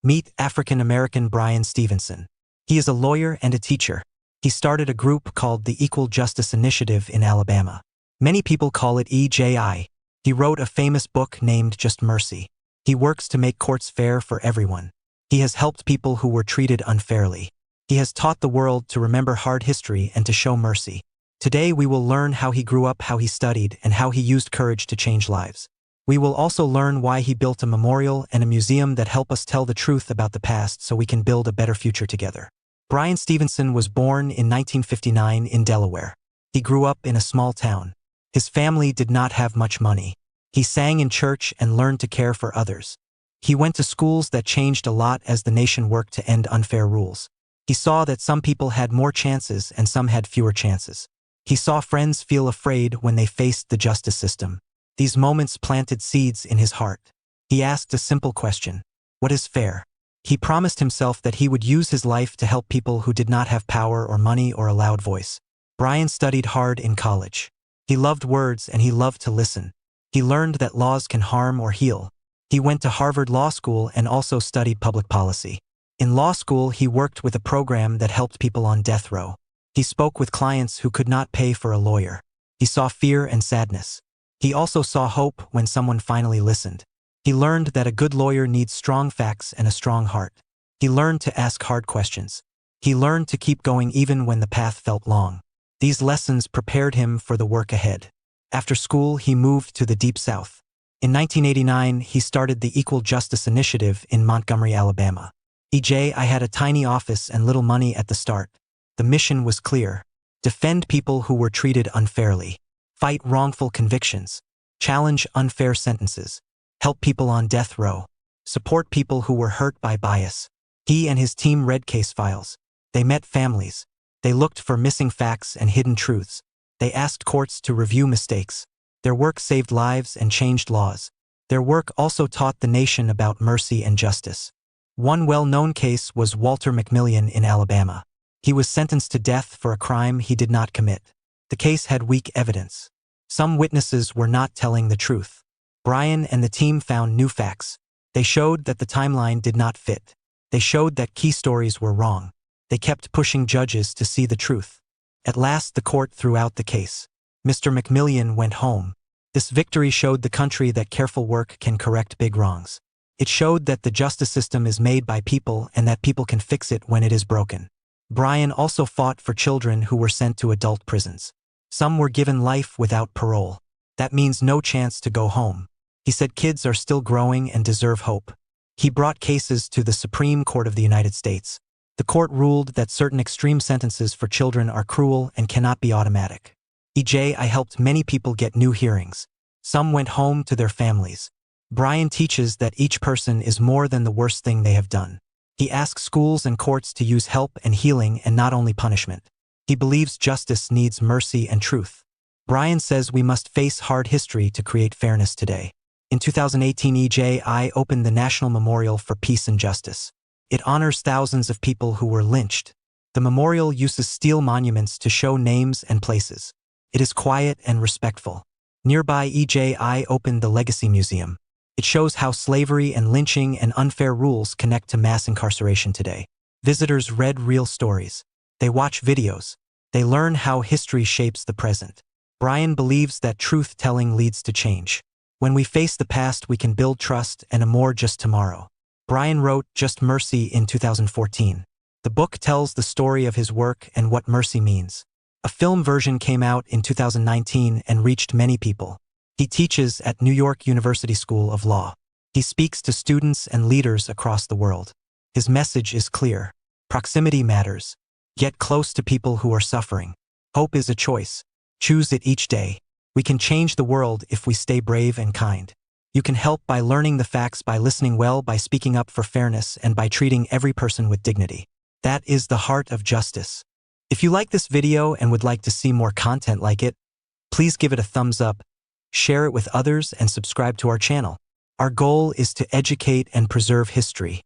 Meet African-American Bryan Stevenson. He is a lawyer and a teacher. He started a group called the Equal Justice Initiative in Alabama. Many people call it EJI. He wrote a famous book named Just Mercy. He works to make courts fair for everyone. He has helped people who were treated unfairly. He has taught the world to remember hard history and to show mercy. Today we will learn how he grew up, how he studied, and how he used courage to change lives. We will also learn why he built a memorial and a museum that help us tell the truth about the past so we can build a better future together. Bryan Stevenson was born in 1959 in Delaware. He grew up in a small town. His family did not have much money. He sang in church and learned to care for others. He went to schools that changed a lot as the nation worked to end unfair rules. He saw that some people had more chances and some had fewer chances. He saw friends feel afraid when they faced the justice system. These moments planted seeds in his heart. He asked a simple question: what is fair? He promised himself that he would use his life to help people who did not have power or money or a loud voice. Bryan studied hard in college. He loved words and he loved to listen. He learned that laws can harm or heal. He went to Harvard Law School and also studied public policy. In law school, he worked with a program that helped people on death row. He spoke with clients who could not pay for a lawyer. He saw fear and sadness. He also saw hope when someone finally listened. He learned that a good lawyer needs strong facts and a strong heart. He learned to ask hard questions. He learned to keep going even when the path felt long. These lessons prepared him for the work ahead. After school, he moved to the Deep South. In 1989, he started the Equal Justice Initiative in Montgomery, Alabama. I had a tiny office and little money at the start. The mission was clear: defend people who were treated unfairly, fight wrongful convictions, challenge unfair sentences, help people on death row, support people who were hurt by bias. He and his team read case files. They met families. They looked for missing facts and hidden truths. They asked courts to review mistakes. Their work saved lives and changed laws. Their work also taught the nation about mercy and justice. One well-known case was Walter McMillian in Alabama. He was sentenced to death for a crime he did not commit. The case had weak evidence. Some witnesses were not telling the truth. Bryan and the team found new facts. They showed that the timeline did not fit. They showed that key stories were wrong. They kept pushing judges to see the truth. At last, the court threw out the case. Mr. McMillian went home. This victory showed the country that careful work can correct big wrongs. It showed that the justice system is made by people and that people can fix it when it is broken. Bryan also fought for children who were sent to adult prisons. Some were given life without parole. That means no chance to go home. He said kids are still growing and deserve hope. He brought cases to the Supreme Court of the United States. The court ruled that certain extreme sentences for children are cruel and cannot be automatic. I helped many people get new hearings. Some went home to their families. Bryan teaches that each person is more than the worst thing they have done. He asks schools and courts to use help and healing and not only punishment. He believes justice needs mercy and truth. Bryan says we must face hard history to create fairness today. In 2018, EJI opened the National Memorial for Peace and Justice. It honors thousands of people who were lynched. The memorial uses steel monuments to show names and places. It is quiet and respectful. Nearby, EJI opened the Legacy Museum. It shows how slavery and lynching and unfair rules connect to mass incarceration today. Visitors read real stories. They watch videos. They learn how history shapes the present. Bryan believes that truth-telling leads to change. When we face the past, we can build trust and a more just tomorrow. Bryan wrote Just Mercy in 2014. The book tells the story of his work and what mercy means. A film version came out in 2019 and reached many people. He teaches at New York University School of Law. He speaks to students and leaders across the world. His message is clear. Proximity matters. Get close to people who are suffering. Hope is a choice. Choose it each day. We can change the world if we stay brave and kind. You can help by learning the facts, by listening well, by speaking up for fairness, and by treating every person with dignity. That is the heart of justice. If you like this video and would like to see more content like it, please give it a thumbs up, share it with others, and subscribe to our channel. Our goal is to educate and preserve history.